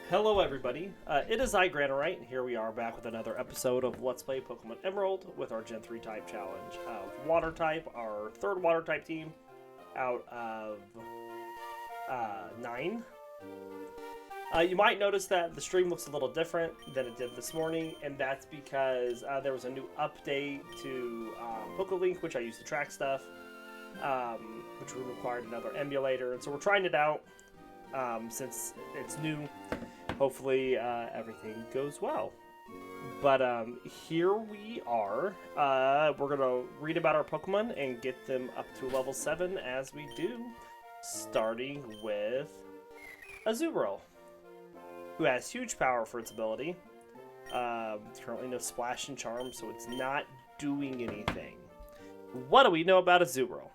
Hello everybody, it is I, Granorite, and here we are back with another episode of Let's Play Pokemon Emerald with our Gen 3 type challenge. Water type, our third water type team out of 9. You might notice that the stream looks a little different than it did this morning, and that's because there was a new update to PokeLink, which I use to track stuff, which required another emulator, and so we're trying it out since it's new. Hopefully everything goes well. But here we are. We're going to read about our Pokemon and get them up to level 7 as we do. Starting with Azurill, who has huge power for its ability. Currently no Splash and Charm, so it's not doing anything. What do we know about Azurill?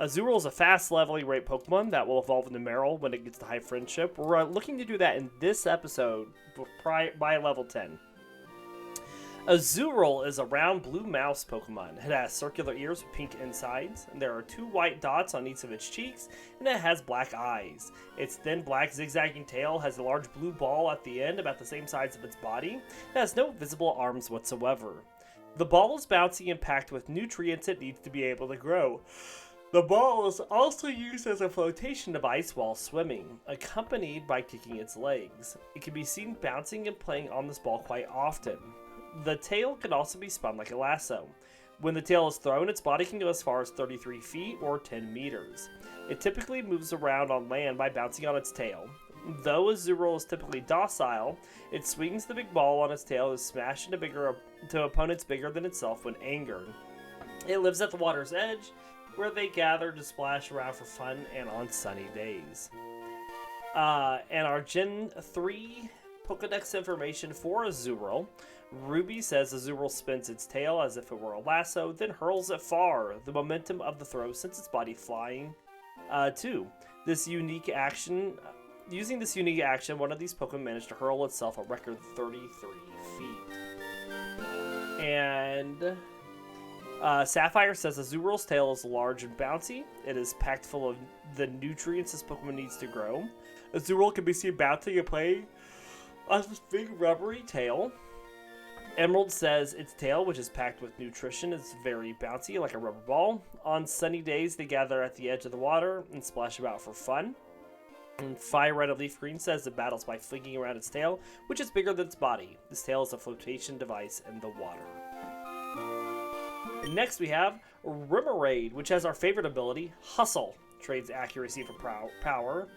Azurill is a fast leveling rate Pokemon that will evolve into Marill when it gets to high friendship. We're looking to do that in this episode by level 10. Azurill is a round blue mouse Pokemon. It has circular ears with pink insides, and there are 2 white dots on each of its cheeks, and it has black eyes. Its thin black zigzagging tail has a large blue ball at the end about the same size of its body. It has no visible arms whatsoever. The ball is bouncy and packed with nutrients it needs to be able to grow. The ball is also used as a flotation device while swimming, accompanied by kicking its legs. It can be seen bouncing and playing on this ball quite often. The tail can also be spun like a lasso. When the tail is thrown, its body can go as far as 33 feet or 10 meters. It typically moves around on land by bouncing on its tail. Though Azurill is typically docile, it swings the big ball on its tail to smash into opponents bigger than itself when angered. It lives at the water's edge, where they gather to splash around for fun and on sunny days. And our Gen 3 Pokedex information for Azurill. Ruby says Azurill spins its tail as if it were a lasso, then hurls it far, the momentum of the throw sends its body flying too. Using this unique action, one of these Pokemon managed to hurl itself a record 33 feet. And Sapphire says Azurill's tail is large and bouncy. It is packed full of the nutrients this Pokemon needs to grow. Azurill can be seen bouncing and playing on this big rubbery tail. Emerald says its tail, which is packed with nutrition, is very bouncy, like a rubber ball. On sunny days, they gather at the edge of the water and splash about for fun. And Fire Red of Leaf Green says it battles by flinging around its tail, which is bigger than its body. This tail is a flotation device in the water. And next we have Remoraid, which has our favorite ability, Hustle. Trades accuracy for power.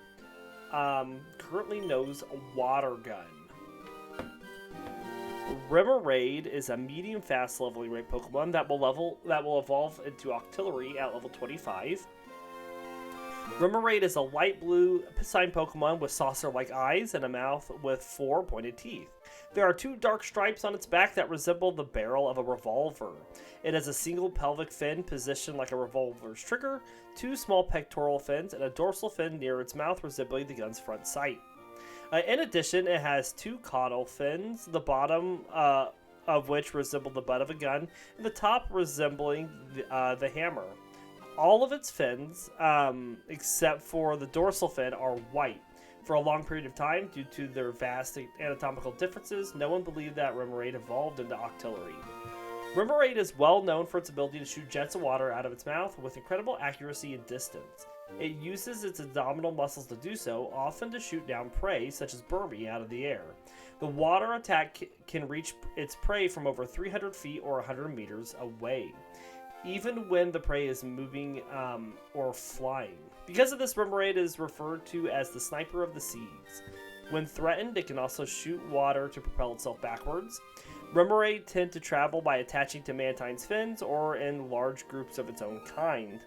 Currently knows Water Gun. Remoraid is a medium fast leveling rate Pokemon that will evolve into Octillery at level 25. Remoraid is a light blue piscine Pokemon with saucer-like eyes and a mouth with 4 pointed teeth. There are 2 dark stripes on its back that resemble the barrel of a revolver. It has a single pelvic fin positioned like a revolver's trigger, 2 small pectoral fins, and a dorsal fin near its mouth resembling the gun's front sight. In addition, it has 2 caudal fins, the bottom of which resemble the butt of a gun, and the top resembling the hammer. All of its fins, except for the dorsal fin, are white. For a long period of time, due to their vast anatomical differences, no one believed that Remoraid evolved into Octillery. Remoraid is well known for its ability to shoot jets of water out of its mouth with incredible accuracy and distance. It uses its abdominal muscles to do so, often to shoot down prey, such as Burmy, out of the air. The water attack can reach its prey from over 300 feet or 100 meters away, even when the prey is moving or flying. Because of this, Remoraid is referred to as the Sniper of the Seas. When threatened, it can also shoot water to propel itself backwards. Remoraid tend to travel by attaching to Mantine's fins or in large groups of its own kind.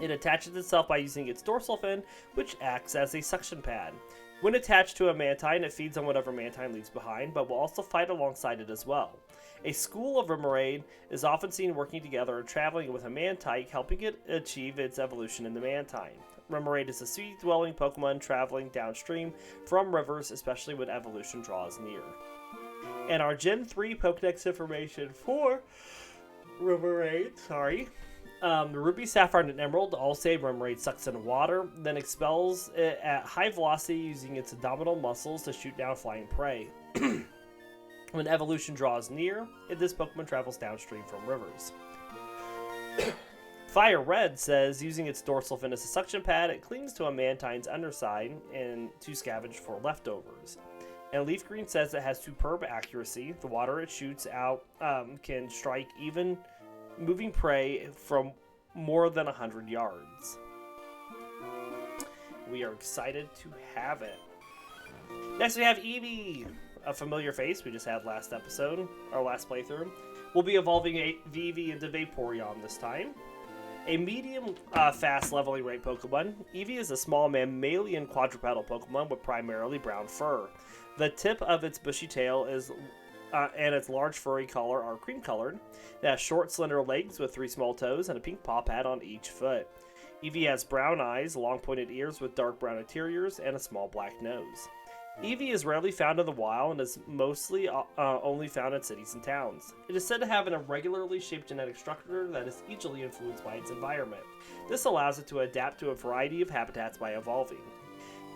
It attaches itself by using its dorsal fin, which acts as a suction pad. When attached to a Mantine, it feeds on whatever Mantine leaves behind, but will also fight alongside it as well. A school of Remoraid is often seen working together and traveling with a Mantike, helping it achieve its evolution into Mantine. Remoraid is a sea-dwelling Pokemon traveling downstream from rivers, especially when evolution draws near. And our Gen 3 Pokedex information for Remoraid, Ruby, Sapphire, and Emerald all say Remoraid sucks in water, then expels it at high velocity using its abdominal muscles to shoot down flying prey. When evolution draws near, this Pokemon travels downstream from rivers. Fire Red says using its dorsal fin as a suction pad, it clings to a Mantine's underside and to scavenge for leftovers. And Leaf Green says it has superb accuracy. The water it shoots out can strike even moving prey from more than 100 yards. We are excited to have it. Next we have Eevee, a familiar face we just had last episode, our last playthrough. We'll be evolving Eevee into Vaporeon this time. A medium fast leveling rate Pokemon, Eevee is a small mammalian quadrupedal Pokemon with primarily brown fur. The tip of its bushy tail is and its large furry collar are cream colored. It has short slender legs with 3 small toes and a pink paw pad on each foot. Eevee has brown eyes, long pointed ears with dark brown interiors, and a small black nose. Eevee is rarely found in the wild and is mostly only found in cities and towns. It is said to have an irregularly shaped genetic structure that is easily influenced by its environment. This allows it to adapt to a variety of habitats by evolving.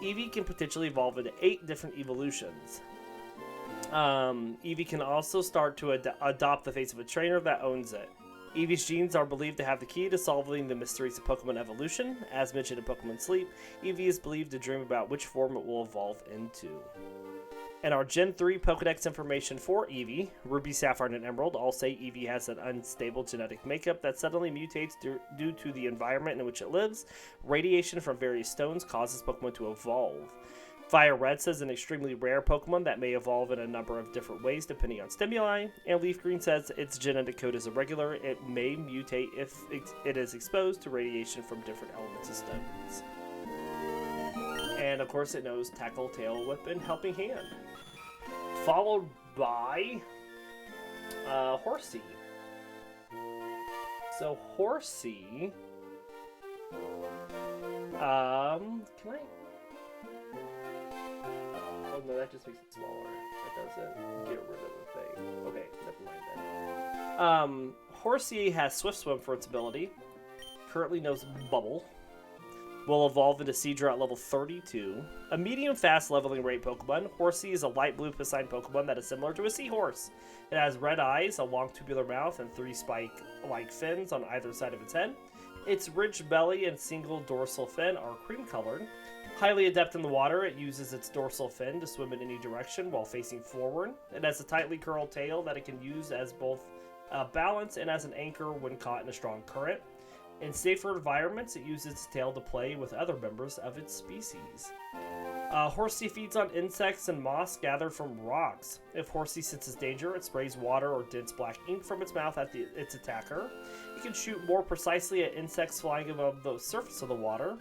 Eevee can potentially evolve into 8 different evolutions. Eevee can also start to adopt the face of a trainer that owns it. Eevee's genes are believed to have the key to solving the mysteries of Pokemon evolution. As mentioned in Pokemon Sleep, Eevee is believed to dream about which form it will evolve into. And our Gen 3 Pokedex information for Eevee, Ruby, Sapphire, and Emerald all say Eevee has an unstable genetic makeup that suddenly mutates due to the environment in which it lives. Radiation from various stones causes Pokemon to evolve. Fire Red says an extremely rare Pokemon that may evolve in a number of different ways depending on stimuli. And Leaf Green says its genetic code is irregular. It may mutate if it is exposed to radiation from different elements of stones. And of course it knows Tackle, Tail Whip, and Helping Hand. Followed by Horsea. So Horsea, can I? Oh no, that just makes it smaller. That doesn't get rid of the thing. Okay, never mind then. Horsea has Swift Swim for its ability. Currently knows Bubble. Will evolve into Seadra at level 32. A medium fast leveling rate Pokemon, Horsea is a light blue piscine Pokemon that is similar to a seahorse. It has red eyes, a long tubular mouth, and 3 spike-like fins on either side of its head. Its ridged belly and single dorsal fin are cream colored. Highly adept in the water, it uses its dorsal fin to swim in any direction while facing forward. It has a tightly curled tail that it can use as both balance and as an anchor when caught in a strong current. In safer environments, it uses its tail to play with other members of its species. Horsea feeds on insects and moss gathered from rocks. If Horsea senses danger, it sprays water or dense black ink from its mouth at its attacker. It can shoot more precisely at insects flying above the surface of the water.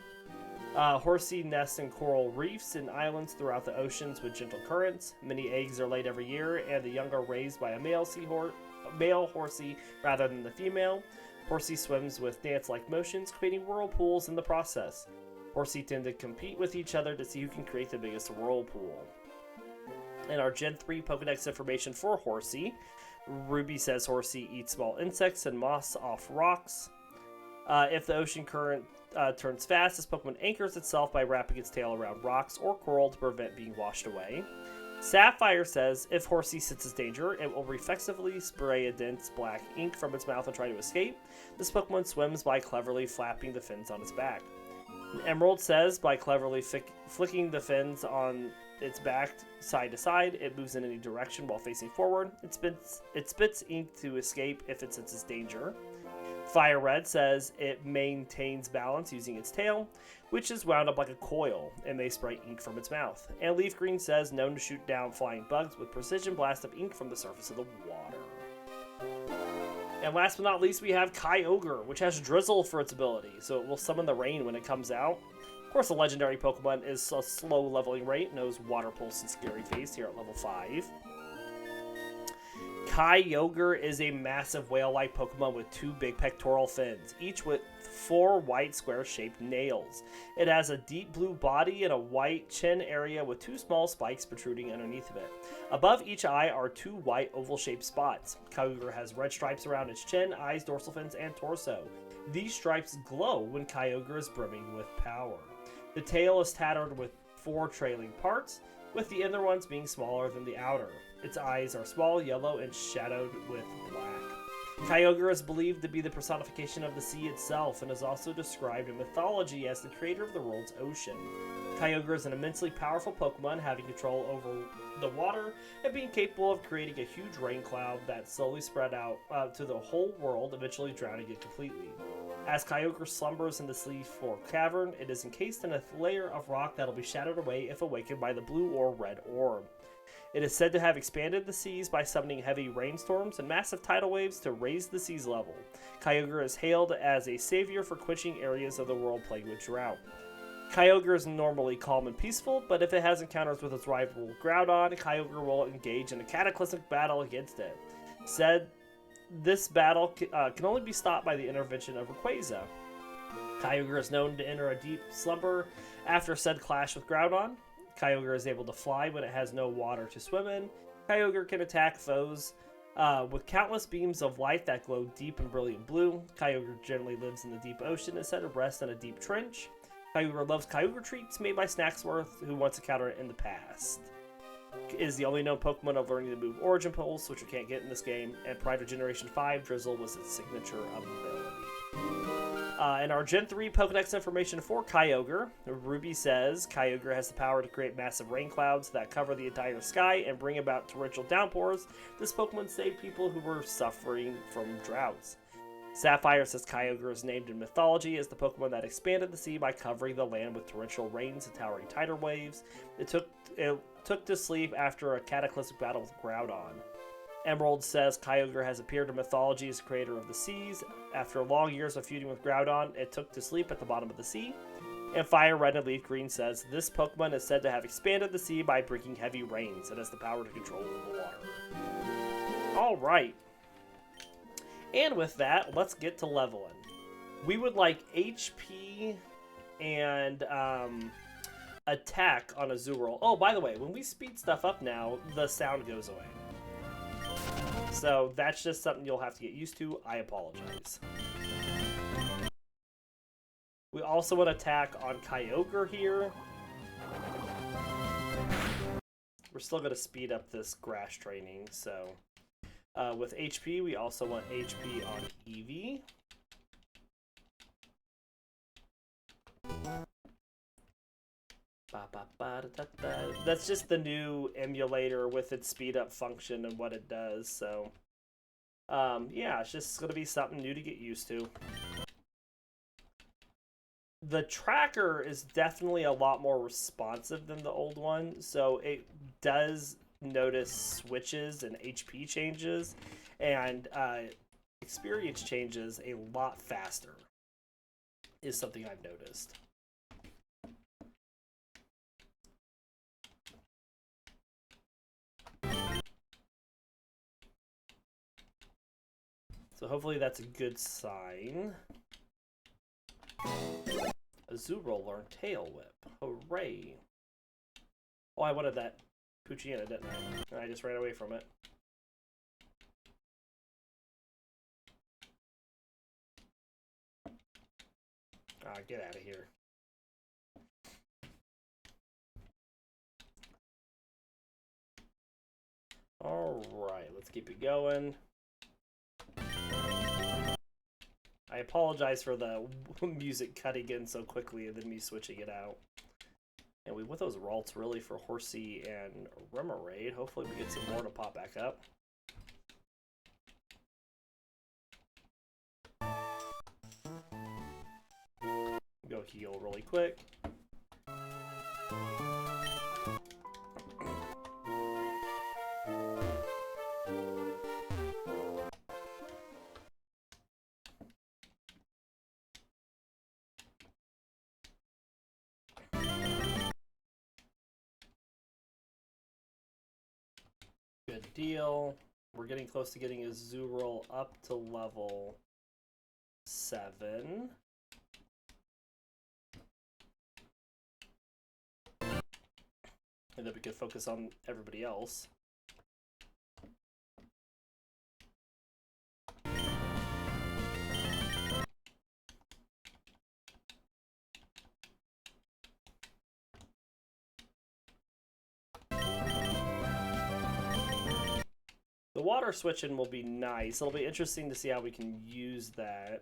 Horsea nests in coral reefs and islands throughout the oceans with gentle currents. Many eggs are laid every year, and the young are raised by a male Horsea rather than the female. Horsea swims with dance-like motions, creating whirlpools in the process. Horsea tend to compete with each other to see who can create the biggest whirlpool. And our Gen 3 Pokedex information for Horsea. Ruby says Horsea eats small insects and moss off rocks. If the ocean current turns fast, this Pokemon anchors itself by wrapping its tail around rocks or coral to prevent being washed away. Sapphire says if Horsea senses danger, it will reflexively spray a dense black ink from its mouth and try to escape. This Pokemon swims by cleverly flapping the fins on its back. Emerald says by cleverly flicking the fins on its back side to side, it moves in any direction while facing forward. It spits ink to escape if it senses danger. Fire Red says it maintains balance using its tail, which is wound up like a coil, and may spray ink from its mouth. And Leaf Green says known to shoot down flying bugs with precision blast of ink from the surface of the water. And last but not least, we have Kyogre, which has Drizzle for its ability, so it will summon the rain when it comes out. Of course, the legendary Pokemon is a slow leveling rate, knows Water Pulse and Scary Face here at level 5. Kyogre is a massive whale-like Pokemon with 2 big pectoral fins, each with 4 white square-shaped nails. It has a deep blue body and a white chin area with 2 small spikes protruding underneath of it. Above each eye are 2 white oval-shaped spots. Kyogre has red stripes around its chin, eyes, dorsal fins, and torso. These stripes glow when Kyogre is brimming with power. The tail is tattered with 4 trailing parts, with the inner ones being smaller than the outer. Its eyes are small, yellow, and shadowed with black. Kyogre is believed to be the personification of the sea itself and is also described in mythology as the creator of the world's ocean. Kyogre is an immensely powerful Pokemon, having control over the water and being capable of creating a huge rain cloud that slowly spread out to the whole world, eventually drowning it completely. As Kyogre slumbers in the Sleep 4 cavern, it is encased in a layer of rock that will be shattered away if awakened by the blue or red orb. It is said to have expanded the seas by summoning heavy rainstorms and massive tidal waves to raise the sea's level. Kyogre is hailed as a savior for quenching areas of the world plagued with drought. Kyogre is normally calm and peaceful, but if it has encounters with its rival Groudon, Kyogre will engage in a cataclysmic battle against it. Said this battle can only be stopped by the intervention of Rayquaza. Kyogre is known to enter a deep slumber after said clash with Groudon. Kyogre is able to fly when it has no water to swim in. Kyogre can attack foes with countless beams of light that glow deep and brilliant blue. Kyogre generally lives in the deep ocean instead of rest in a deep trench. Kyogre loves Kyogre treats made by Snacksworth, who once encountered it in the past. Is the only known Pokemon of learning to move Origin Pulse, which you can't get in this game, and prior to Generation 5, Drizzle was its signature ability. In our Gen 3 Pokedex information for Kyogre, Ruby says Kyogre has the power to create massive rain clouds that cover the entire sky and bring about torrential downpours. This Pokemon saved people who were suffering from droughts. Sapphire says Kyogre is named in mythology as the Pokemon that expanded the sea by covering the land with torrential rains and towering tidal waves. It took to sleep after a cataclysmic battle with Groudon. Emerald says Kyogre has appeared in mythology as creator of the seas. After long years of feuding with Groudon, it took to sleep at the bottom of the sea. And Fire Red and Leaf Green says this Pokemon is said to have expanded the sea by bringing heavy rains and has the power to control the water. Alright. And with that, let's get to leveling. We would like HP and attack on Azurill. Oh, by the way, when we speed stuff up now, the sound goes away. So that's just something you'll have to get used to. I apologize. We also want to attack on Kyogre here. We're still going to speed up this grass training, so... with HP, we also want HP on Eevee. That's just the new emulator with its speed up function and what it does, so... yeah, it's just going to be something new to get used to. The tracker is definitely a lot more responsive than the old one, so it does notice switches and HP changes, and experience changes a lot faster, is something I've noticed. So hopefully that's a good sign. Azurill learned Tail Whip. Hooray. Oh, I wanted that Poochyena, didn't I? And I just ran away from it. Ah, get out of here. Alright, let's keep it going. I apologize for the music cutting in so quickly and then me switching it out. And we want those Ralts really for Horsea and Remoraid. Hopefully we get some more to pop back up. Go heal really quick. Good deal. We're getting close to getting Azurill up to level 7. And then we could focus on everybody else. The water switching will be nice. It'll be interesting to see how we can use that.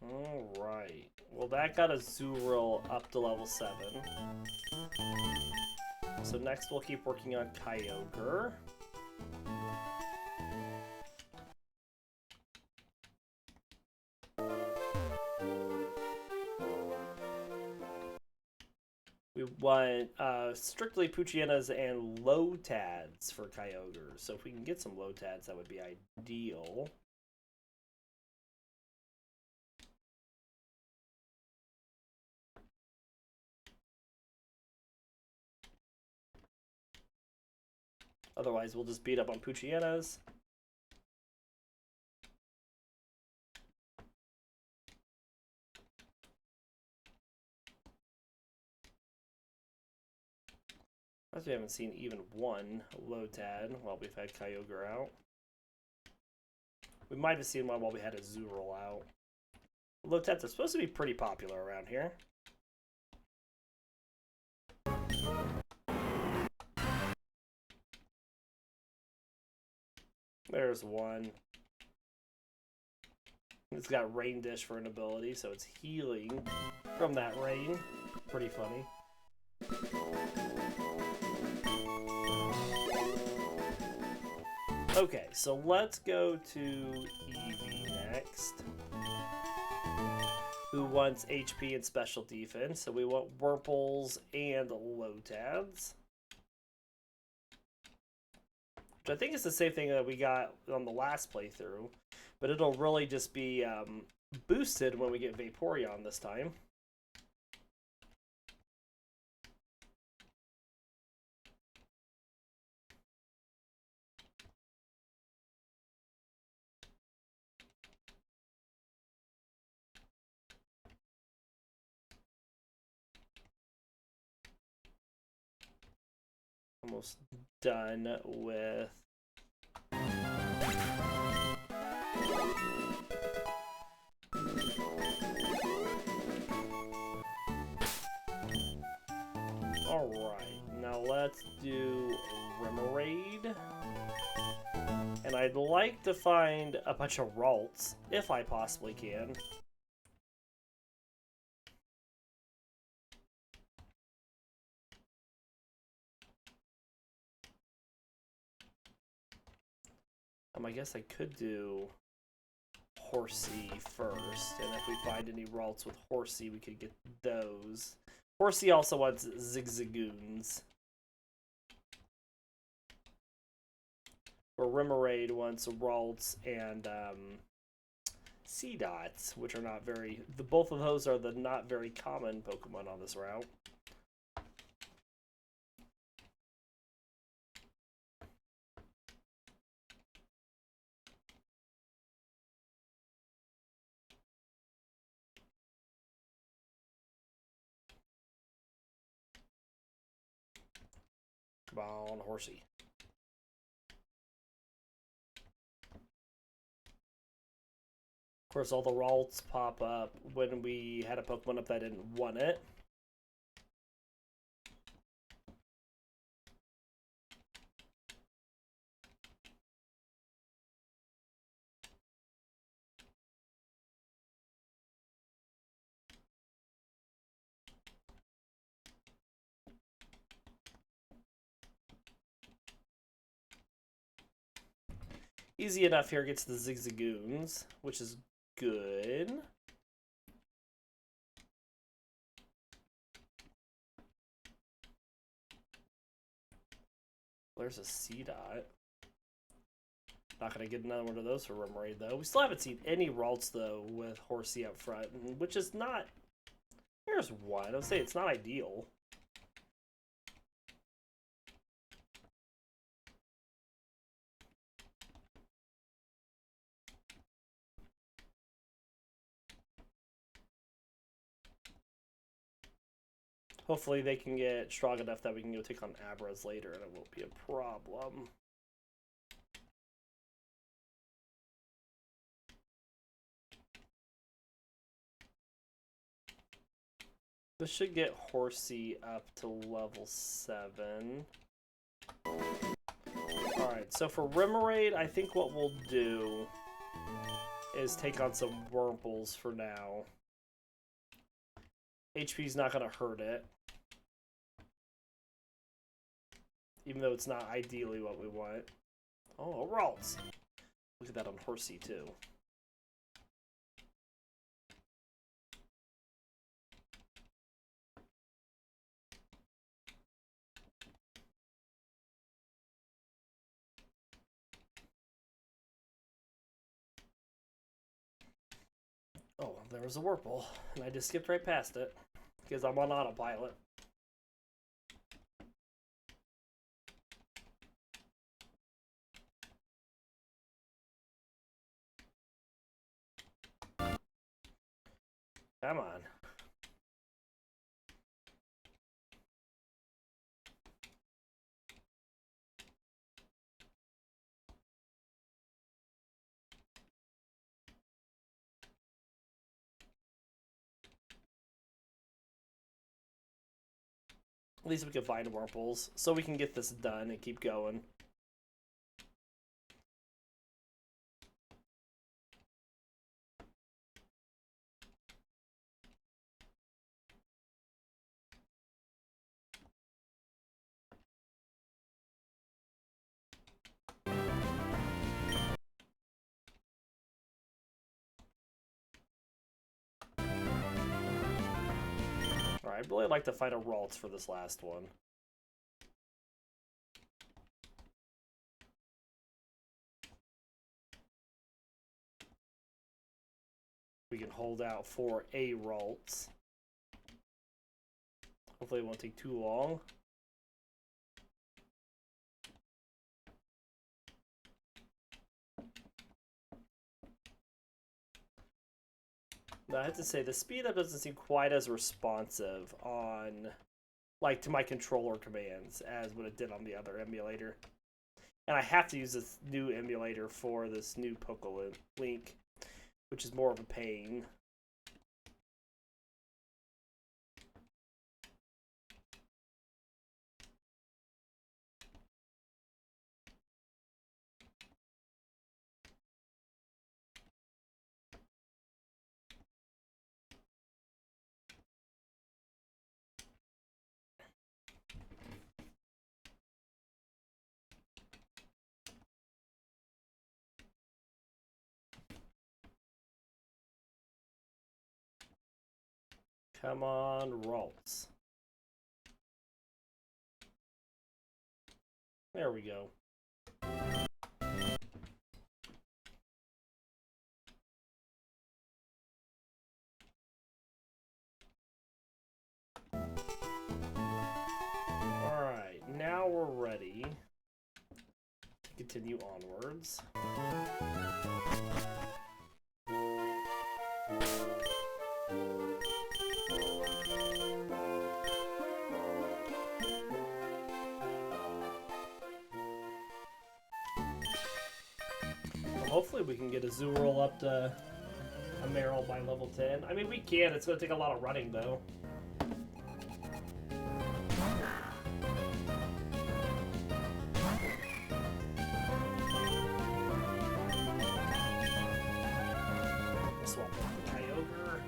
Alright. Well, that got Azurill up to level 7. So next we'll keep working on Kyogre. We want strictly Poochyenas and Lotads for Kyogre. So if we can get some Lotads, that would be ideal. Otherwise, we'll just beat up on Poochyenas. We haven't seen even one Lotad while we've had Kyogre out. We might have seen one while we had Azurill out. Lotads are supposed to be pretty popular around here. There's one. It's got Rain Dish for an ability, so it's healing from that rain. Pretty funny. Okay, so let's go to Eevee next. Who wants HP and special defense? So we want Wurples and Lotads. Which I think is the same thing that we got on the last playthrough. But it'll really just be boosted when we get Vaporeon this time. Almost done with alright, now let's do Remoraid. And I'd like to find a bunch of Ralts, if I possibly can. I guess I could do Horsea first, and if we find any Ralts with Horsea, we could get those. Horsea also wants Zigzagoons. Or Remoraid wants Ralts and Seedots, which are not very... both of those are the not very common Pokemon on this route. Come on, Horsea. Of course, all the Ralts pop up when we had a Pokemon up that didn't want it. Easy enough here gets the Zigzagoons, which is good. There's a C-Dot. Not gonna get another one of those for Remoraid though. We still haven't seen any Ralts though with Horsea up front, which is not. There's one. I'll say it's not ideal. Hopefully they can get strong enough that we can go take on Abras later and it won't be a problem. This should get Horsea up to level 7. Alright, so for Remoraid, I think what we'll do is take on some Wurmples for now. HP's not going to hurt it. Even though it's not ideally what we want. Oh, Ralts! Look at that on Horsea, too. Oh, there was a Wurmple, and I just skipped right past it, because I'm on autopilot. Come on. At least we can find Wurmples, so we can get this done and keep going. I'd really like to find a Ralts for this last one. We can hold out for a Ralts. Hopefully it won't take too long. Now, I have to say, the speed up doesn't seem quite as responsive on, like, to my controller commands as what it did on the other emulator. And I have to use this new emulator for this new Pokelink, which is more of a pain. Come on, Ralts. There we go. Alright, now we're ready to continue onwards. Hopefully we can get a Azurill up to a Meryl by level 10. I mean, we can. It's going to take a lot of running, though. Swap out the Kyogre.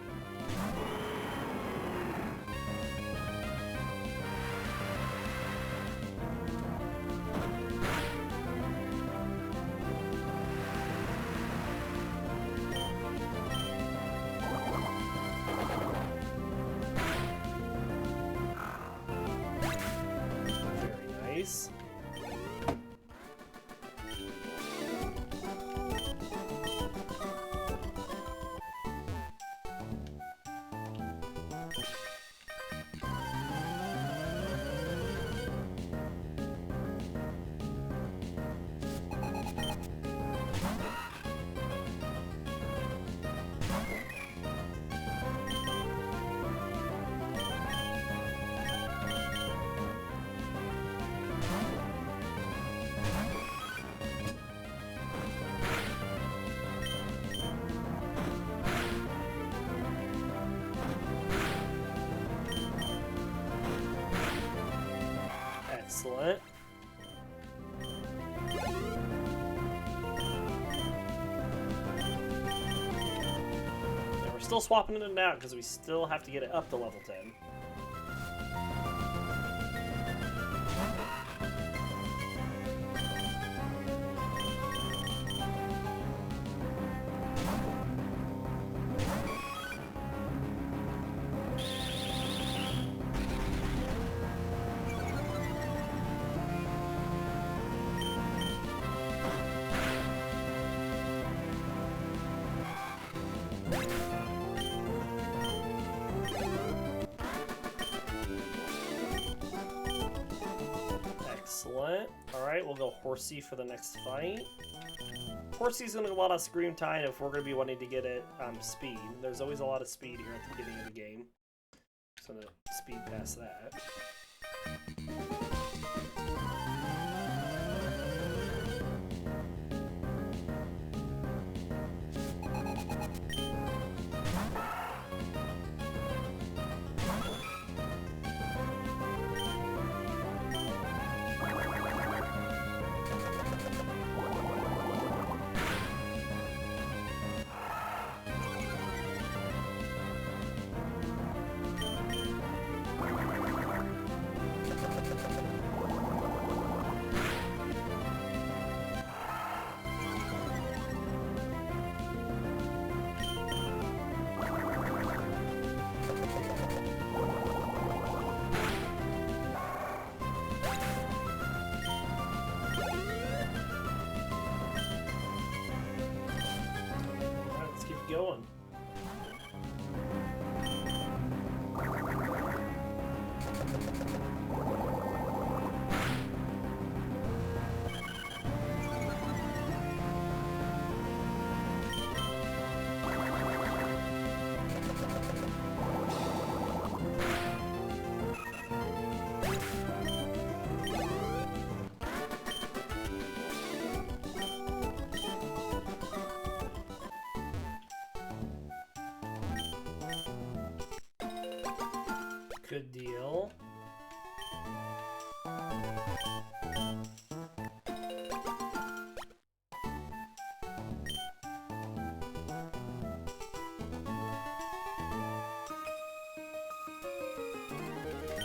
Excellent. And we're still swapping it in and out because we still have to get it up to level 10. Excellent. Alright, we'll go Horsea for the next fight. Horsea's going to get a lot of screen time if we're going to be wanting to get it speed. There's always a lot of speed here at the beginning of the game. So I'm going to speed past that. Going. Good deal.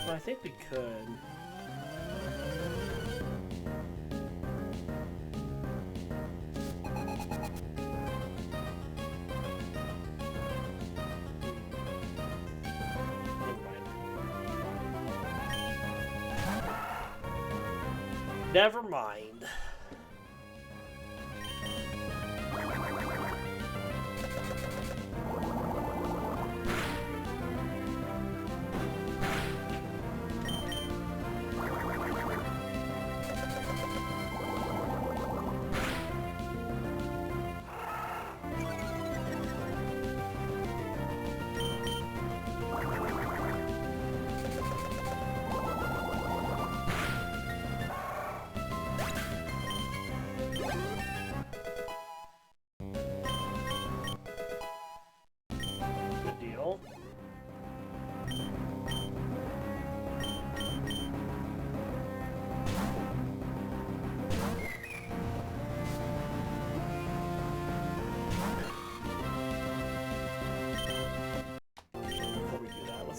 Well, I think we could. Never mind.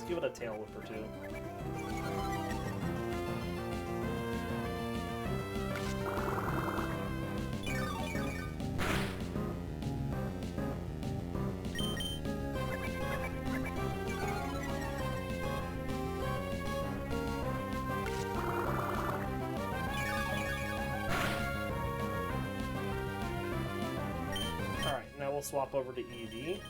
Give it a tail whip or two. Alright, now we'll swap over to Eevee.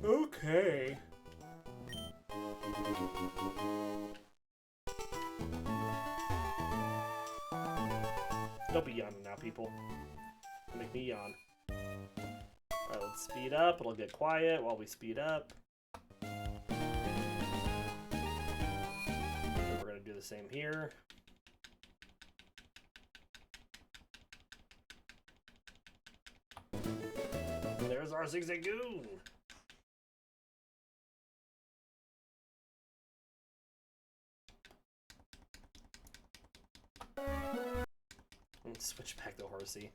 Okay. Don't be yawning now, people. Don't make me yawn. Alright, let's speed up. It'll get quiet while we speed up. And we're gonna do the same here. And there's our Zigzagoon! Let's switch back to Horsea.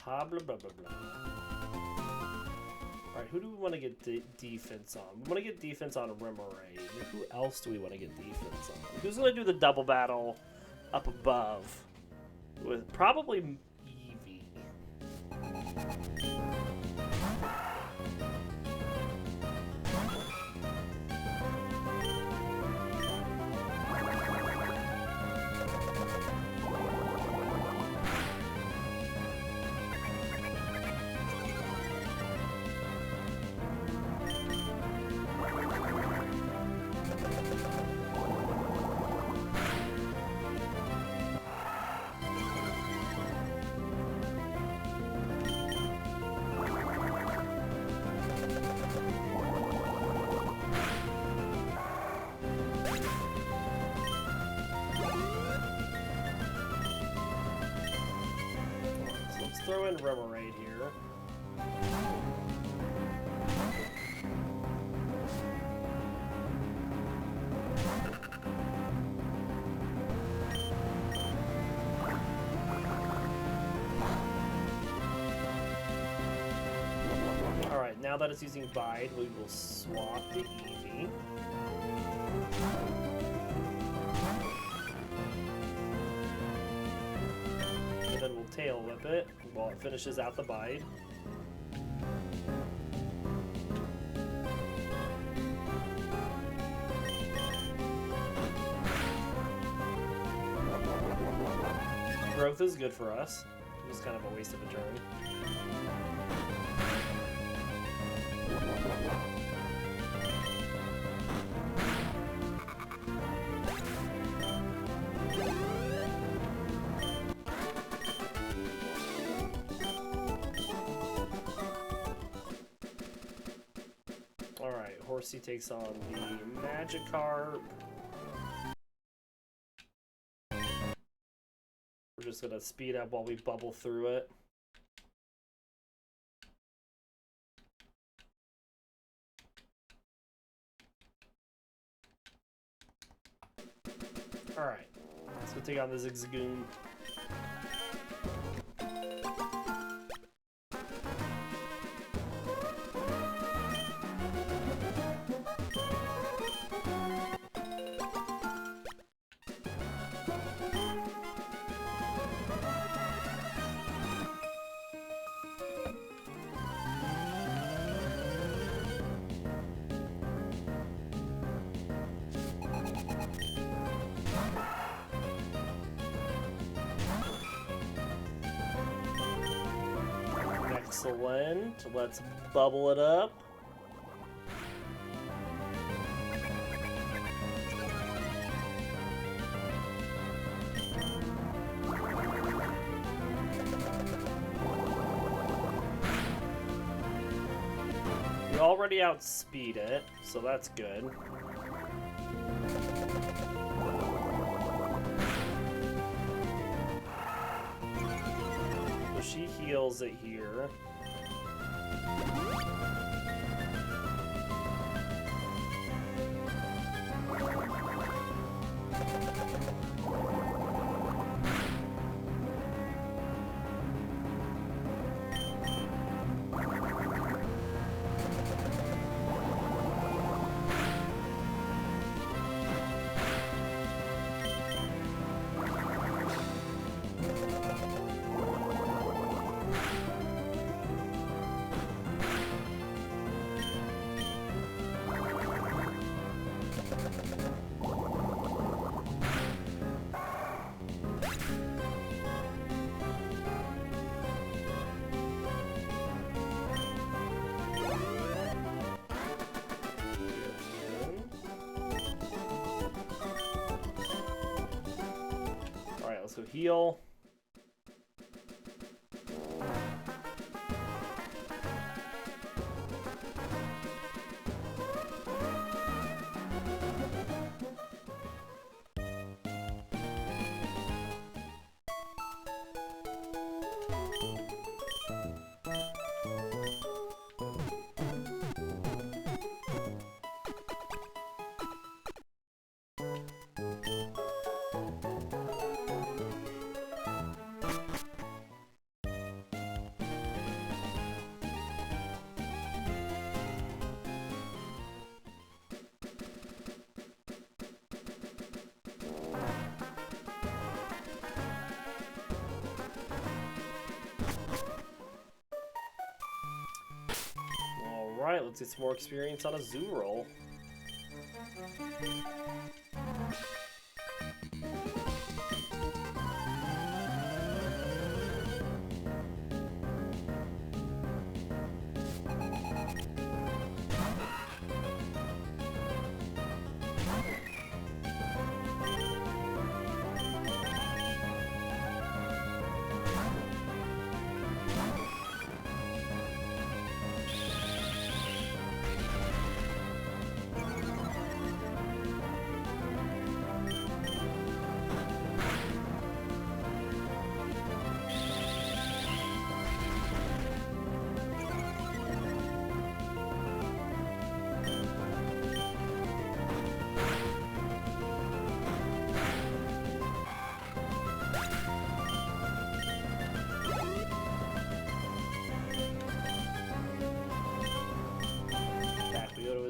Blah, blah, blah, blah. Alright, who do we want to get defense on? We want to get defense on Remoraid. Who else do we want to get defense on? Who's going to do the double battle up above? With probably Eevee. Throw in Remoraid here. Alright, now that it's using Bide, we will swap to Eevee. Then we'll tail whip it while it finishes out the bite. Growth is good for us. It was kind of a waste of a turn. Horsea takes on the Magikarp. We're just gonna speed up while we bubble through it. Alright, let's go take on the Zigzagoon. Excellent. Let's bubble it up. We already outspeed it, so that's good. So she heals it here. also heal. Alright, let's get some more experience on Azurill.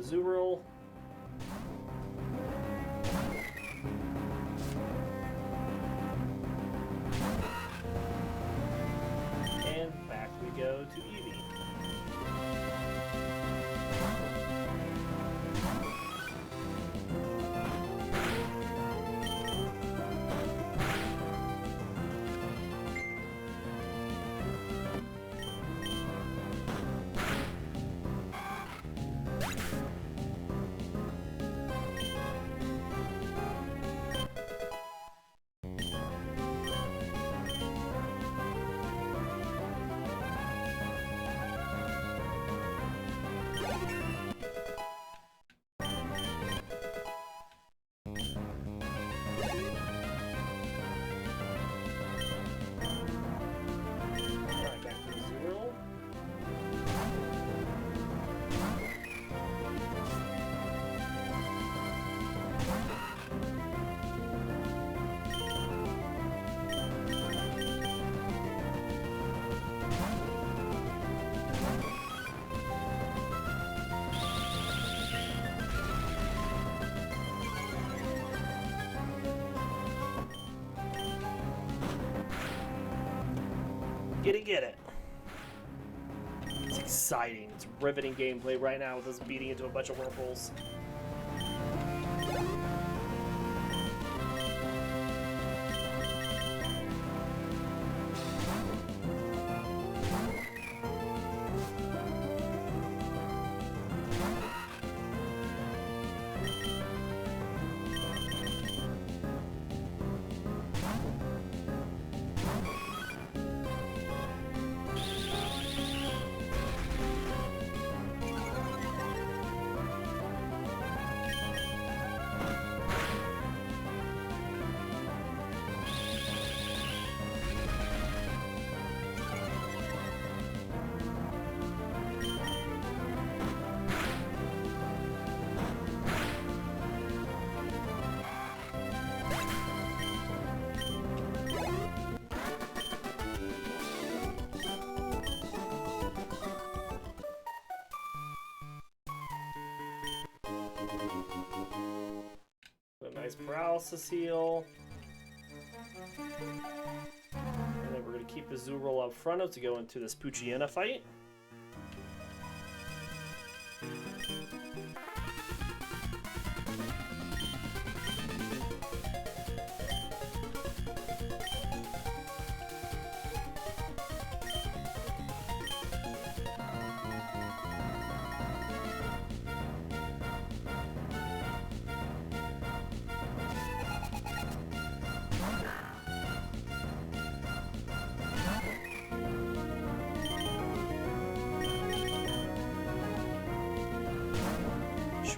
Azurill. And back we go to Eevee. Get it. It's exciting. It's riveting gameplay right now with us beating into a bunch of whirlpools. Nice paralysis heal. And then we're going to keep Azurill up front as we go into this Poochyena fight.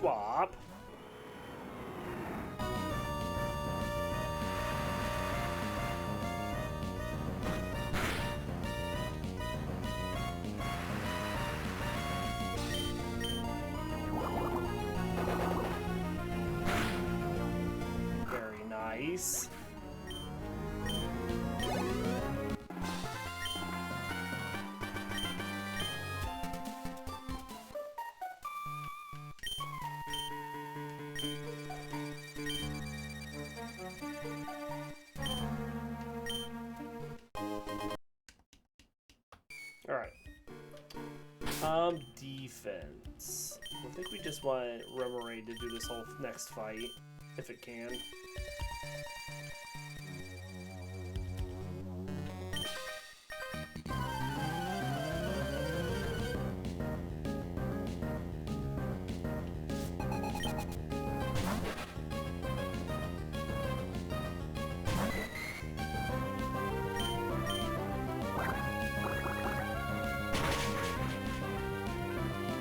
swap. Very nice. Alright. Defense. I think we just want Remoraid to do this whole next fight, if it can.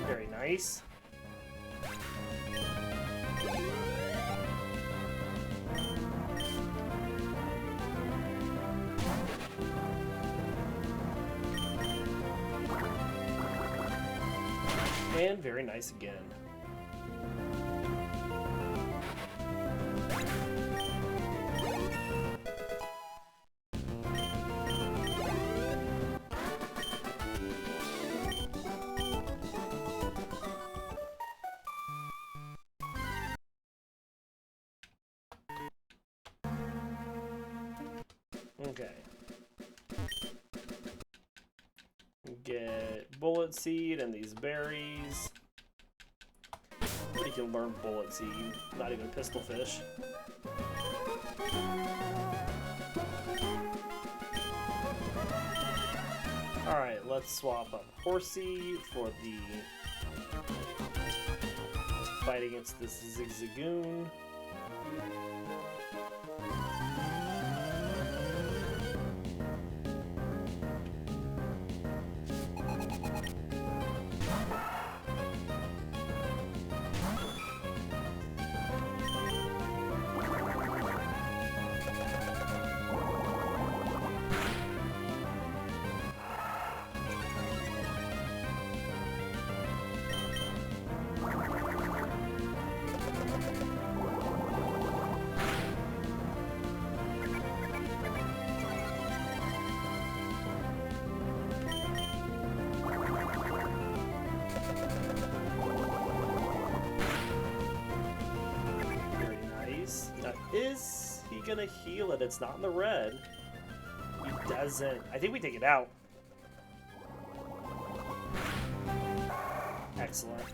Very nice. And very nice again. Okay. Get Bullet Seed and these berries. You can learn Bullet Seed, not even Pistol Fish. Alright, let's swap up Horsea for the fight against this Zigzagoon. Is he gonna heal it? It's not in the red. He doesn't. I think we take it out. Excellent.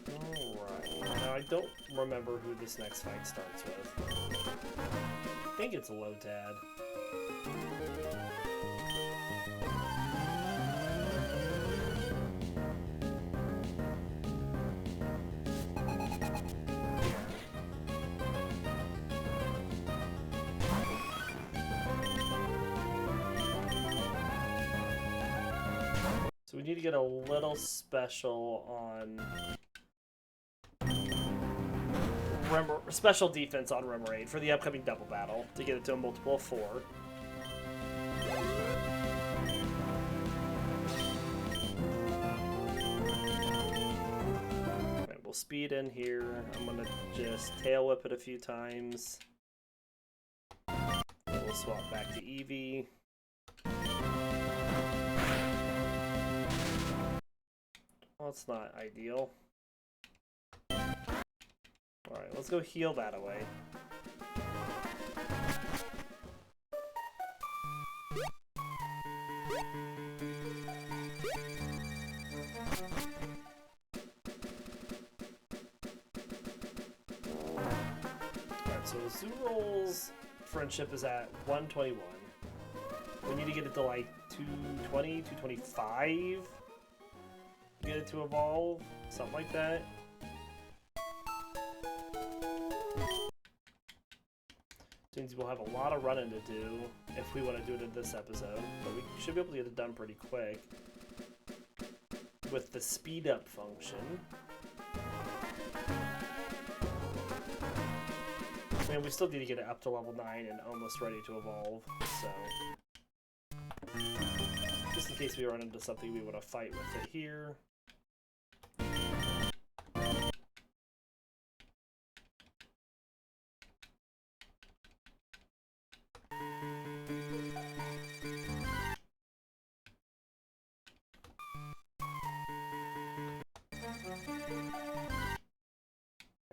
Alright. Now I don't remember who this next fight starts with. I think it's Lotad. So we need to get a little special on special defense on Remoraid for the upcoming double battle to get it to a multiple of 4. Right, we'll speed in here. I'm gonna just tail whip it a few times. And we'll swap back to Eevee. Well, it's not ideal. Alright, let's go heal that away. Alright, so Azurill's friendship is at 121. We need to get it to like 220, 225. Get it to evolve, something like that. we'll have a lot of running to do if we want to do it in this episode. But we should be able to get it done pretty quick with the speed up function. I mean, we still need to get it up to level 9 and almost ready to evolve, so... Just in case we run into something we want to fight with it here.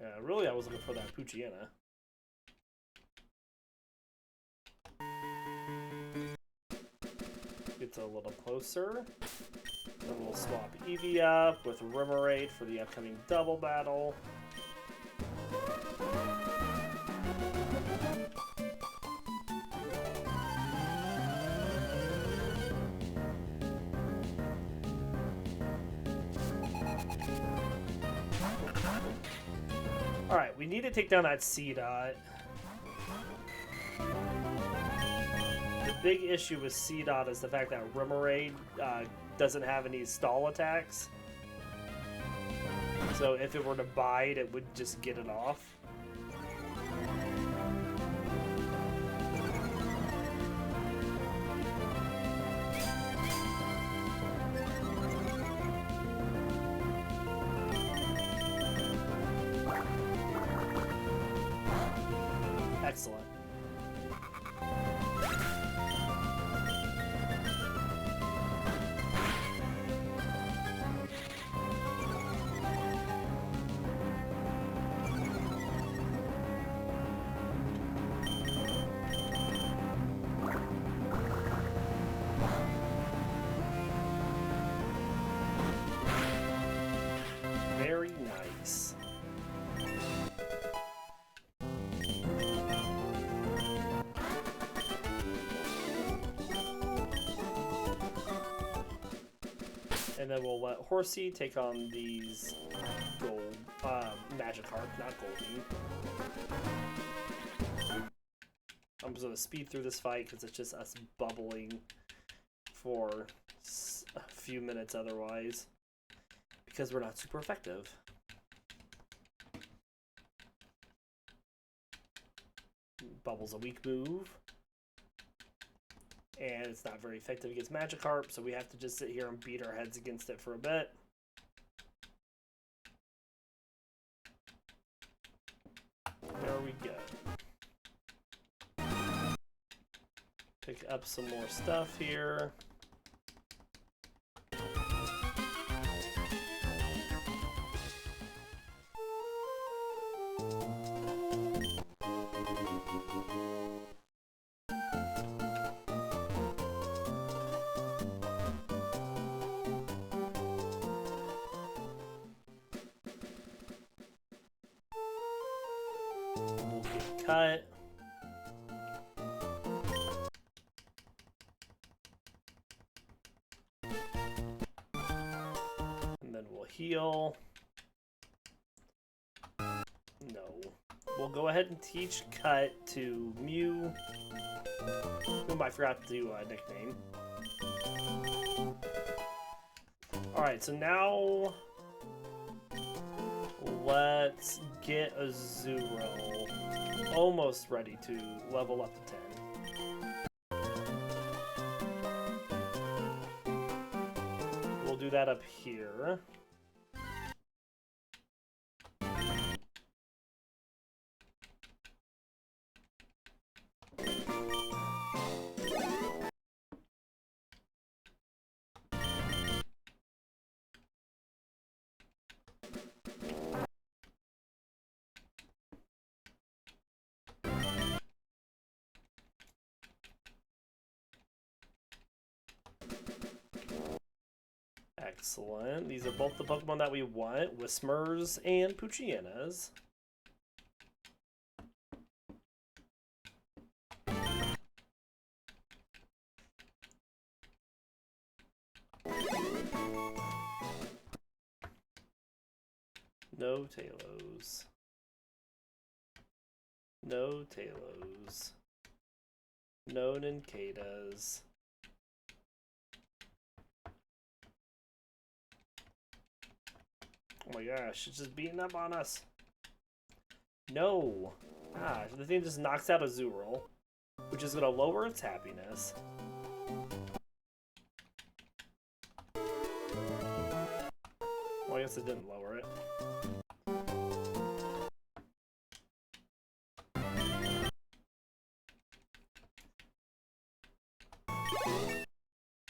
Yeah, really I was looking for that Poochyena. Gets a little closer. Then we'll swap Eevee up with Remoraid for the upcoming double battle. Alright, we need to take down that C-Dot. The big issue with C-Dot is the fact that Remoraid doesn't have any stall attacks. So if it were to bite, it would just get it off. Excellent. Very nice. And then we'll let Horsea take on these gold, Magikarp, not Goldie. I'm just gonna speed through this fight because it's just us bubbling for a few minutes otherwise. Because we're not super effective. Bubble's a weak move. And it's not very effective against Magikarp, so we have to just sit here and beat our heads against it for a bit. There we go. Pick up some more stuff here. We'll get cut. And then we'll heal. No. We'll go ahead and teach Cut to Mew, whom I forgot to nickname. Alright, so now let's get Azurill almost ready to level up to 10. We'll do that up here. Excellent. These are both the Pokemon that we want, Whismurs and Poochyenas. No Talos. No Talos. No Ninkadas. Oh my gosh, it's just beating up on us. No. Ah, the thing just knocks out Azurill, which is going to lower its happiness. Well, I guess it didn't lower it.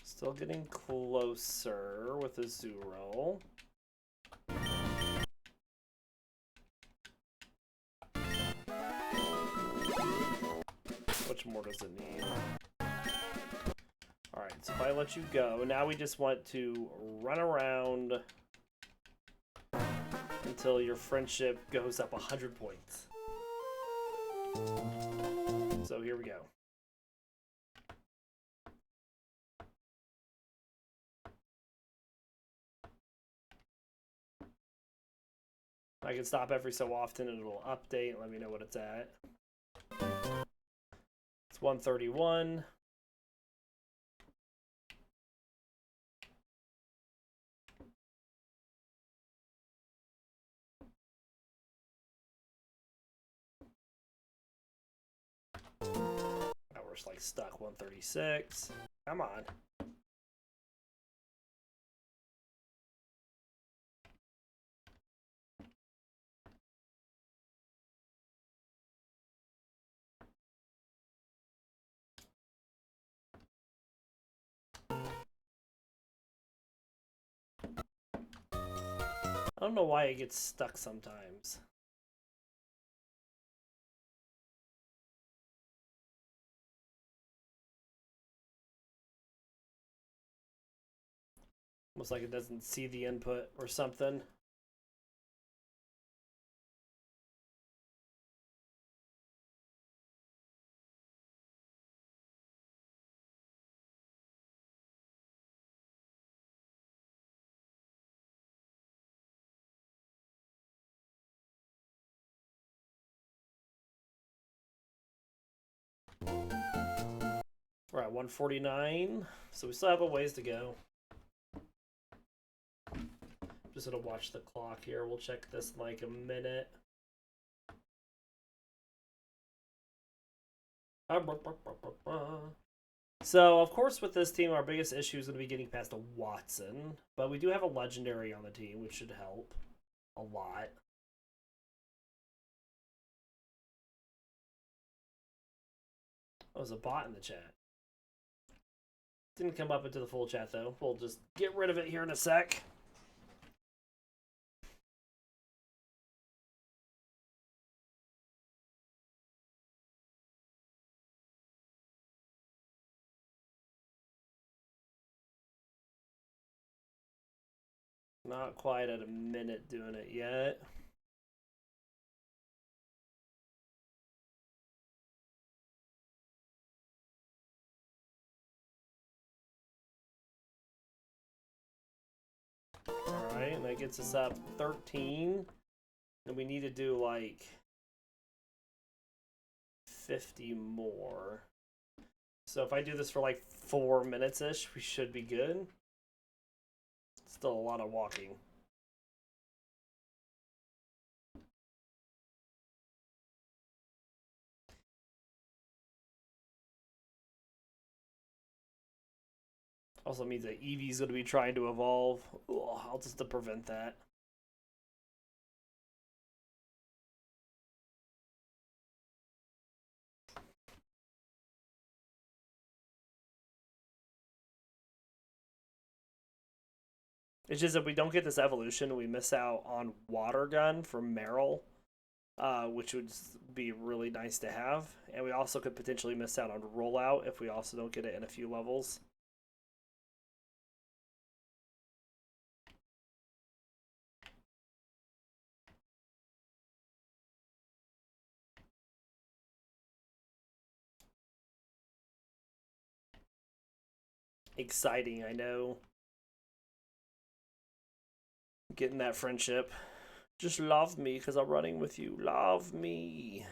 Still getting closer with Azurill. Which more does it need? Alright, so if I let you go, now we just want to run around until your friendship goes up 100 points. So here we go. I can stop every so often and it'll update and let me know what it's at. It's 131. Now we're just like stuck 136. Come on. I don't know why it gets stuck sometimes. Almost like it doesn't see the input or something. We're at 149, so we still have a ways to go. Just gonna watch the clock here. We'll check this in like a minute. So, of course, with this team, our biggest issue is going to be getting past a Watson. But we do have a Legendary on the team, which should help a lot. Oh, there's a bot in the chat. Didn't come up into the full chat, though. We'll just get rid of it here in a sec. Not quite at a minute doing it yet. Alright, and that gets us up 13. And we need to do like 50 more. So if I do this for like 4 minutes-ish, we should be good. Still a lot of walking. Also means that Eevee's going to be trying to evolve. Ooh, I'll just to prevent that. It's just if we don't get this evolution, we miss out on Water Gun from Meryl, which would be really nice to have. And we also could potentially miss out on Rollout if we also don't get it in a few levels. Exciting, I know. Getting that friendship. Just love me because I'm running with you. Love me.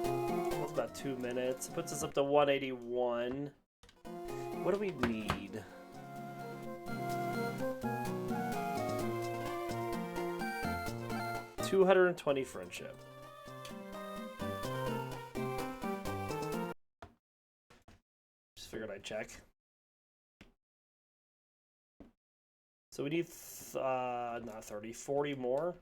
That's about 2 minutes. It puts us up to 181. What do we need? $220 friendship. Just figured I'd check. So we need, not 30, 40 more.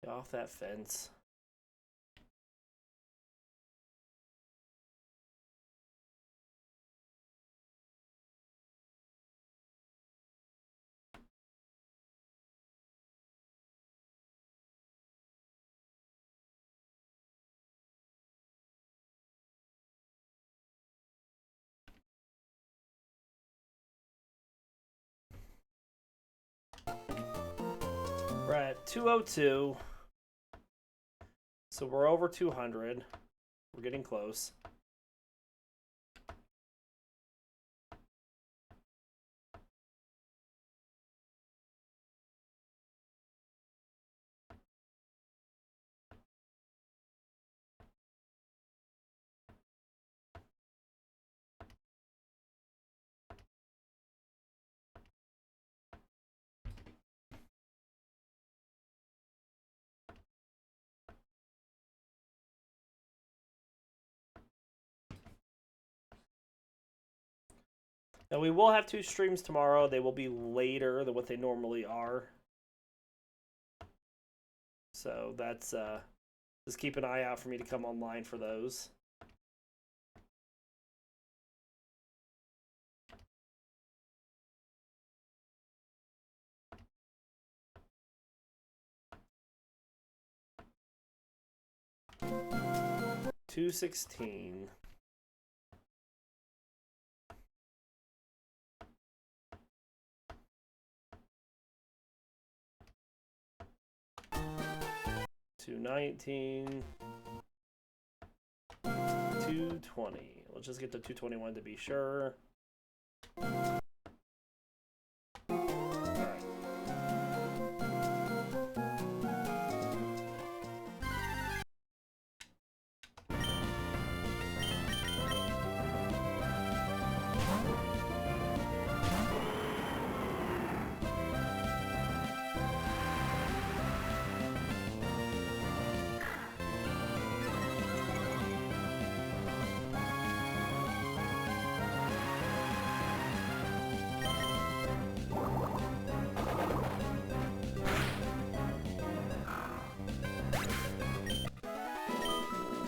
Get off that fence. We're at 202. So we're over 200. We're getting close. Now we will have 2 streams tomorrow. They will be later than what they normally are. So that's just keep an eye out for me to come online for those. $216. $219. $220. Let's just get to 221 to be sure.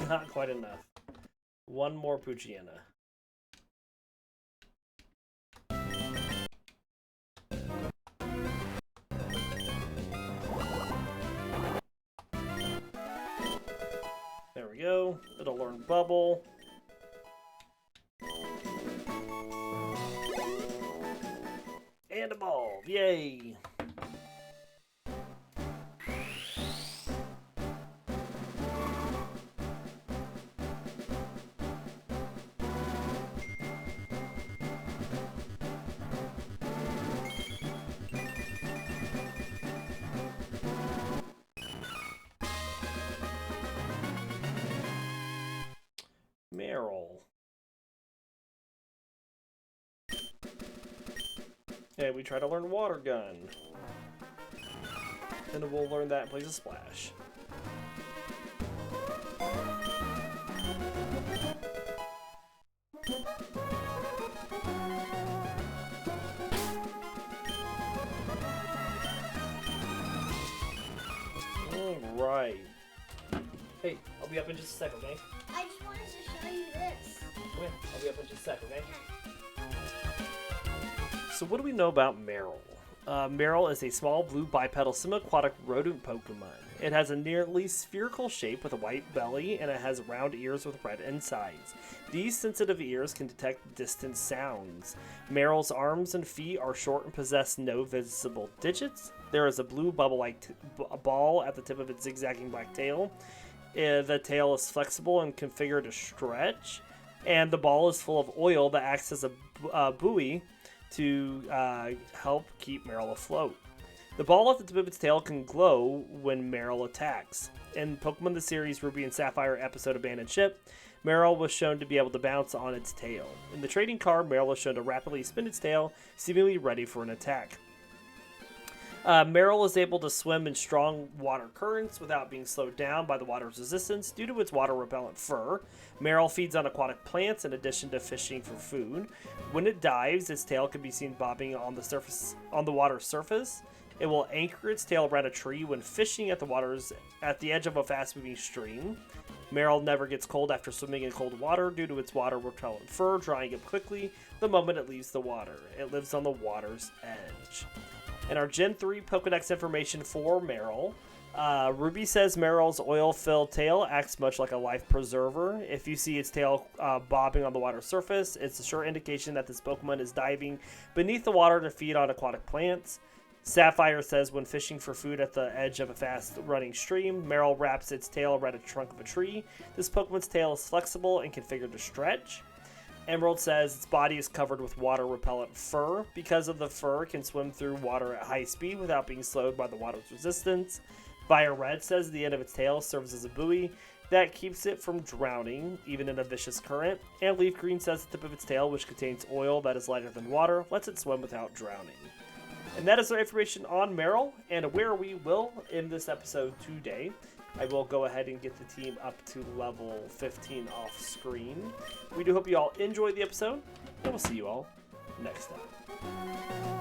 Not quite enough. One more Poochyena. There we go. It'll learn Bubble. And Evolve. Yay! Meryl. Okay, we try to learn Water Gun. And we'll learn that and place a splash. Hey, I'll be up in just a sec, okay? I just wanted to show you this. Okay, I'll be up in just a sec, okay? So what do we know about Meryl? Meryl is a small blue bipedal semi-aquatic rodent Pokemon. It has a nearly spherical shape with a white belly, and it has round ears with red insides. These sensitive ears can detect distant sounds. Meryl's arms and feet are short and possess no visible digits. There is a blue bubble-like ball at the tip of its zigzagging black tail. The tail is flexible and configured to stretch, and the ball is full of oil that acts as a buoy to help keep Meryl afloat. The ball at the tip of its tail can glow when Meryl attacks. In Pokemon the series Ruby and Sapphire episode Abandoned Ship, Meryl was shown to be able to bounce on its tail. In the trading card, Meryl was shown to rapidly spin its tail, seemingly ready for an attack. Meryl is able to swim in strong water currents without being slowed down by the water's resistance due to its water-repellent fur. Meryl feeds on aquatic plants in addition to fishing for food. When it dives, its tail can be seen bobbing on the water's surface. It will anchor its tail around a tree when fishing at the edge of a fast-moving stream. Meryl never gets cold after swimming in cold water due to its water-repellent fur drying up quickly the moment it leaves the water. It lives on the water's edge. And our Gen 3 Pokedex information for Meryl. Ruby says Meryl's oil-filled tail acts much like a life preserver. If you see its tail bobbing on the water surface, it's a sure indication that this Pokemon is diving beneath the water to feed on aquatic plants. Sapphire says when fishing for food at the edge of a fast-running stream, Meryl wraps its tail around a trunk of a tree. This Pokemon's tail is flexible and configured to stretch. Emerald says its body is covered with water-repellent fur. Because of the fur, it can swim through water at high speed without being slowed by the water's resistance. Fire Red says the end of its tail serves as a buoy that keeps it from drowning, even in a vicious current. And Leaf Green says the tip of its tail, which contains oil that is lighter than water, lets it swim without drowning. And that is our information on Meryl, and where we will end this episode today. I will go ahead and get the team up to level 15 off screen. We do hope you all enjoyed the episode, and we'll see you all next time.